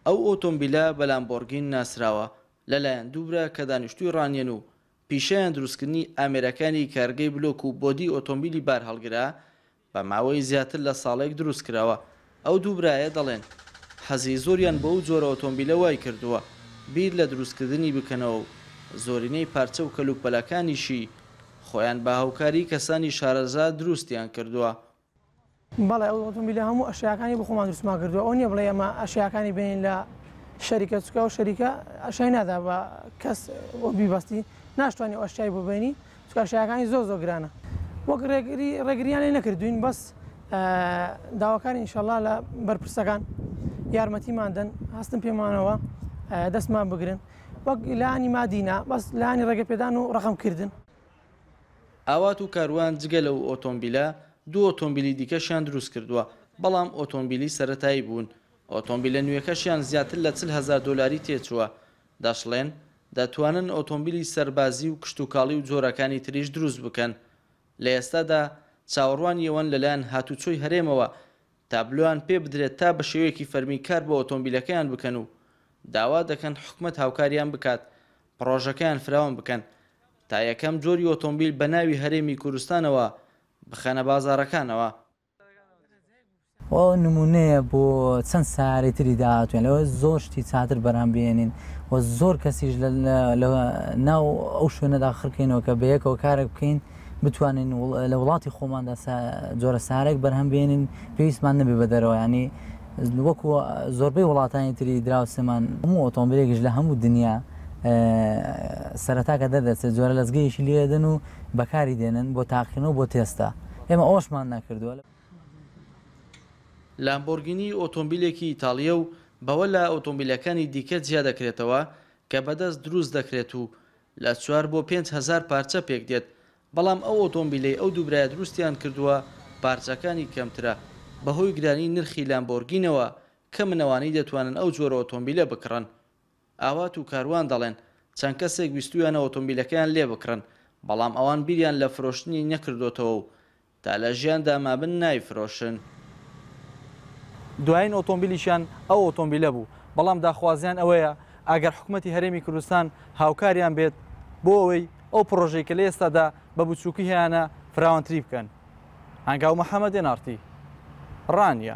ئەو ئۆتۆمبیلە بە لامبۆرگین ناسراوە لەلایەن دوورە کە دانیشتووی ڕانیەن و پیشەیان دروستکردنی ئامێرەکانی کارگەی بلۆک و بۆدی ئۆتۆمبیلی بار هەڵگرا بە ماوەی زیاتر لە ساڵێک دروست کراوە. ئەو دووبرایە دەڵێن حەزی زۆریان بۆ ئەو جۆرە ئۆتۆمبیلە وای کردووە بیر لە دروستکردنی بکەنەوە و زۆرینەی پارچە و کەلوپەلەکانیشی خۆیان بە هاوکاری کەسانی شارەزا دروستیان کردووە. بەڵێ ئەو ئۆتۆمبیلە هەموو ئەشیاکانی بە خۆمان دروستمان کردووە. ئەو نییە بڵێ ئەمە ئەشیاکانی بین لە شەریکە چکە و شەریکە ئەشای نادا بە کەس بیبەستی ناشتوانانی ئەشیای ببینی چکە ئەشیاکانی زۆر گرانە. وەک ڕێگریان لێ نەکردوین بەس داواکاری ئینشەڵڵا لە بەرپرسەکان یارمەتیماندن هەستن پێمانەوە دەستمان بگرن وەک لانی مادینا بەس لانی ڕێگەپێدان و ڕەقەمکردن. ئاوات و کاروان جگە لەو ئۆتۆمبیلە دوو ئۆتۆمبیلی دیکەشیان دروست کردووە بەڵام ئۆتۆمبیلی سەرەتایی بوون. ئۆتۆمبیلە نوێەکەشیان زیاتر لە 40,000 دۆلاری تێچووە. دەشڵێن دەتوانن ئۆتۆمبیلی سەربازی و کشتتوکاڵی و جۆرەکانی تریش دروست بکەن. لە ئێستادا چاوەڕوانیەوەن لەلایەن هاتوچۆی هەرێمەوە تابلۆیان پێ بدرێت تا بە شێوەیەکی فەرمی کار بە ئۆتۆمبیلەکەیان بکەن و داوا دەکەن حکومەت هاوکاریان بکات پڕۆژەکەیان فراوان بکەن تا یەکەم جۆری ئۆتۆمبیل بە ناوی هەرێمی کوردستانەوە بخەنە بازاڕەکانەوە. ئەو نمونەیە بۆ چەند ساری تری داهاتوێن لەوە زۆر شتی چاتر بەرهەم بێنین و زۆر کەسیش ناو ئەو شوێنەدا خڕکەینەوە کە بە یەکەوە کارێک بکەین بتوانین لە وڵاتی خۆماندا جۆرە سارێک بەرهەم بێنین پێویستمان نەبێ بە دەرەوە. ینی وەکو زۆربەی وڵاتانی تری دراوسێمان هەموو ئۆتۆمبیلێکیش لە هەموو دنیا سەرەتاکە دەدەچێت جۆرە لەزگەیشی لێدەن و بەکاری دێنن بۆ تاقیینەوە بۆ تێستا. ئێمە ئەوشمان ناکردووە. لامبۆرگینی ئۆتۆمبیلێکی ئیتاڵیە و بەوە لە ئۆتۆمبیلەکانی دیکە جیا دەکرێتەوە کە بەدەست دروست دەکرێت و لە 4 بۆ 5,000 پارچە پێک دێت. بەڵام ئەو ئۆتۆمبیلەی ئەو دووبرایە دروستیان کردووە پارچەکانی کەمترە بەهۆی گرانی نرخی لامبۆرگینەوە کە منەوانی دەتوانن ئەو جۆرە ئۆتۆمبیلە بکڕن. ئاوات و کاروان دەڵێن چەند کەسێک ویستویانە ئۆتۆمبیلەکەیان لێ بکڕن بەڵام ئەوان بیریان لە فرۆشتنی نەکردوتەوە و تا لە ژیاندا مابن نایفرۆشن. دوایین ئۆتۆمبیلیشیان ئەو ئۆتۆمبیلە بوو بەڵام داخوازیان ئەوەیە ئەگەر حکوومەتی هەرێمی کوردستان هاوکاریان بێت بۆ ئەوەی ئەو پرۆژەی کە لە ئێستادا بە بچووکی هیانە فراوانتری بکەن. هەنگاو محەممەد نارتی ڕانیە.